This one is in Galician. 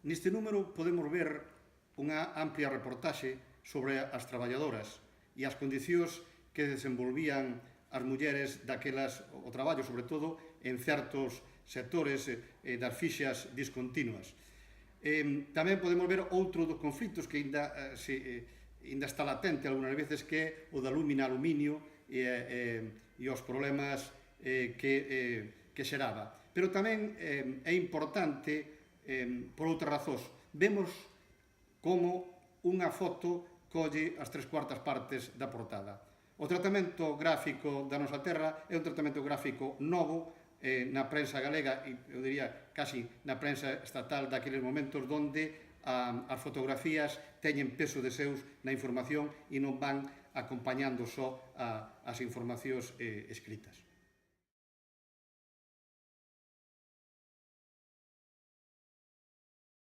Neste número podemos ver unha amplia reportaxe sobre as traballadoras e as condicións que desenvolvían as mulleres daquelas o traballo, sobre todo en certos sectores das fixas discontinuas. Tamén podemos ver outro dos conflitos que ainda está latente algunhas veces, que é o da lúmina aluminio e os problemas que xeraba. Pero tamén é importante por outras razóns. Vemos como unha foto colle as 3/4 partes da portada. O tratamento gráfico da nosa terra é un tratamento gráfico novo na prensa galega e, eu diría, casi na prensa estatal daqueles momentos onde as fotografías teñen peso de seus na información e non van acompañando só as informacións escritas.